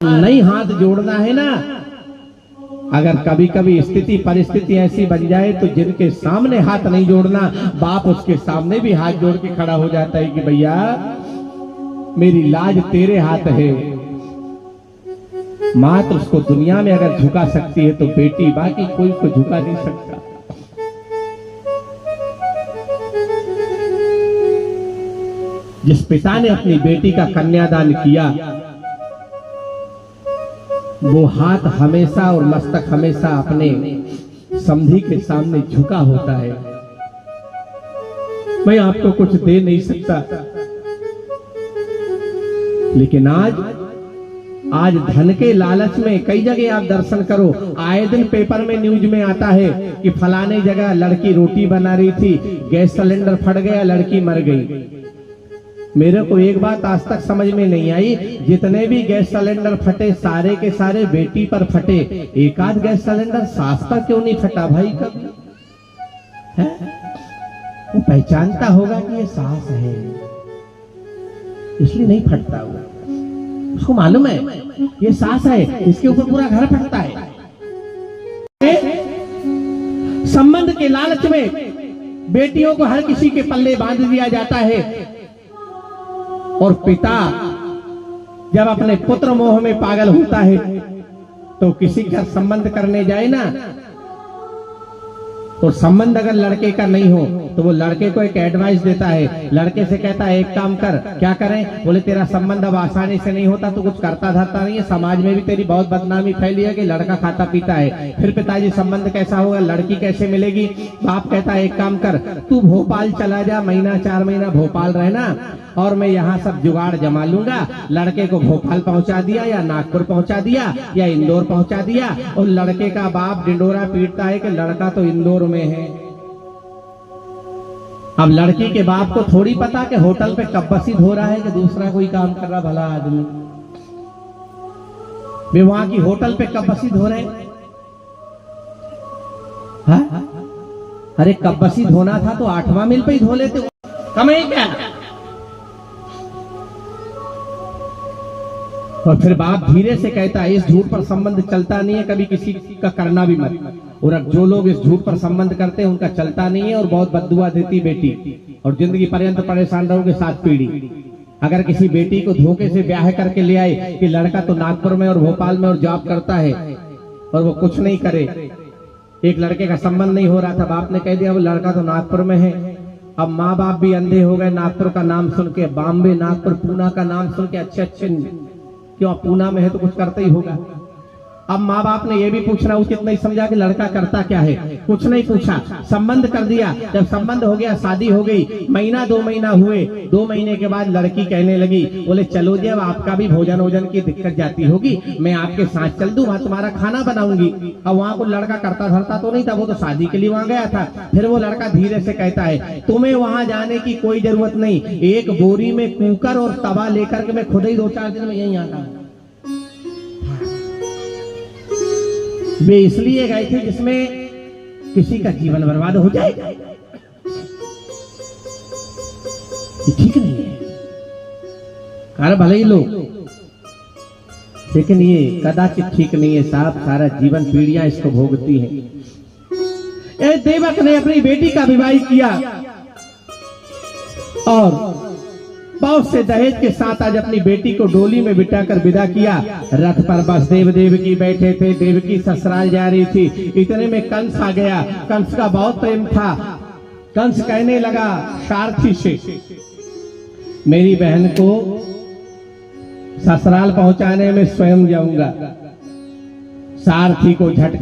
नहीं हाथ जोड़ना है ना। अगर कभी कभी स्थिति परिस्थिति ऐसी बन जाए तो जिनके सामने हाथ नहीं जोड़ना, बाप उसके सामने भी हाथ जोड़ के खड़ा हो जाता है कि भैया मेरी लाज तेरे हाथ है। मां तो उसको दुनिया में अगर झुका सकती है तो बेटी बाकी कोई को झुका नहीं सकता। जिस पिता ने अपनी बेटी का कन्यादान किया वो हाथ हमेशा और मस्तक हमेशा अपने समधी के सामने झुका होता है। मैं आपको कुछ दे नहीं सकता, लेकिन आज धन के लालच में कई जगह आप दर्शन करो, आए दिन पेपर में न्यूज में आता है कि फलाने जगह लड़की रोटी बना रही थी, गैस सिलेंडर फट गया, लड़की मर गई। मेरे को एक बात आज तक समझ में नहीं आई, जितने भी गैस सिलेंडर फटे सारे के सारे बेटी पर फटे, एक आध गैस सिलेंडर सास पर क्यों नहीं फटा भाई कभी? है? वो पहचानता होगा कि ये सास है, इसलिए नहीं फटता होगा। उसको मालूम है ये सास है, इसके ऊपर पूरा घर फटता है। संबंध के लालच में बेटियों को हर किसी के पल्ले बांध दिया जाता है, और पिता जब अपने पुत्र मोह में पागल होता है तो किसी का संबंध करने जाए ना, और संबंध अगर लड़के का नहीं हो तो वो लड़के को एक एडवाइस देता है, लड़के से कहता है एक काम कर। क्या करें? बोले तेरा संबंध अब आसानी से नहीं होता, तो कुछ करता धरता नहीं है, समाज में भी तेरी बहुत बदनामी फैली है कि लड़का खाता पीता है। फिर पिताजी संबंध कैसा होगा, लड़की कैसे मिलेगी? बाप कहता है एक काम कर, तू भोपाल चला जा, महीना 4 महीना भोपाल रहना, और मैं यहाँ सब जुगाड़ जमा लूंगा। लड़के को भोपाल पहुंचा दिया या नागपुर पहुंचा दिया या इंदौर पहुंचा दिया, और लड़के का बाप डिंडोरा पीटता है कि लड़का तो इंदौर में है। अब लड़की के बाप को थोड़ी पता कि होटल पे कब बसीद हो रहा है कि दूसरा कोई काम कर रहा भला आदमी। वे वहां की होटल पे कब बसीद हो रहे हैं? अरे कब बसीद होना था तो 8वां मील पे ही धो लेते, कम है क्या? और फिर बाप धीरे से कहता है इस झूठ पर संबंध चलता नहीं है, कभी किसी का करना भी मत। और अब जो लोग इस झूठ पर संबंध करते हैं उनका चलता नहीं है, और बहुत बद्दुआ देती बेटी, और जिंदगी पर्यंत परेशान रहोगे 7 पीढ़ी। अगर किसी बेटी को धोखे से ब्याह करके ले आए कि लड़का तो नागपुर में और भोपाल में और जॉब करता है और वो कुछ नहीं करे, एक लड़के का संबंध नहीं हो रहा था, बाप ने कह दिया वो लड़का तो नागपुर में है। अब माँ बाप भी अंधे हो गए, नागपुर का नाम सुन के, बॉम्बे नागपुर पूना का नाम सुन के, अच्छे अच्छे क्यों पूना में है तो कुछ करता ही होगा। अब माँ बाप ने यह भी पूछना उचित नहीं समझा कि लड़का करता क्या है, कुछ नहीं पूछा, संबंध कर दिया। जब संबंध हो गया, शादी हो गई, महीना 2 महीना हुए, 2 महीने के बाद लड़की कहने लगी, बोले चलो जी अब आपका भी भोजन वोजन की दिक्कत जाती होगी, मैं आपके साथ चल दूं, वहां तुम्हारा खाना बनाऊंगी। अब वहां को लड़का करता धरता तो नहीं था, वो तो शादी के लिए वहां गया था। फिर वो लड़का धीरे से कहता है तुम्हें वहां जाने की कोई जरूरत नहीं, एक बोरी में कुकर और तवा लेकर के मैं खुद ही 2-4 दिन में यहीं आता। वे इसलिए गए थे जिसमें किसी का जीवन बर्बाद हो जाए, ये ठीक नहीं है। कार भले ही लोग, लेकिन ये कदाचित ठीक नहीं है साहब, सारा जीवन पीढ़ियां इसको भोगती हैं। देवक ने अपनी बेटी का विवाह किया और बहुत से दहेज के साथ आज अपनी बेटी को डोली में बिठाकर विदा किया। रथ पर वसुदेव देवकी बैठे थे, देवकी ससुराल जा रही थी, इतने में कंस आ गया। कंस का बहुत प्रेम था। कंस कहने लगा सारथी से, मेरी बहन को ससुराल पहुंचाने में स्वयं जाऊंगा। सारथी को झटका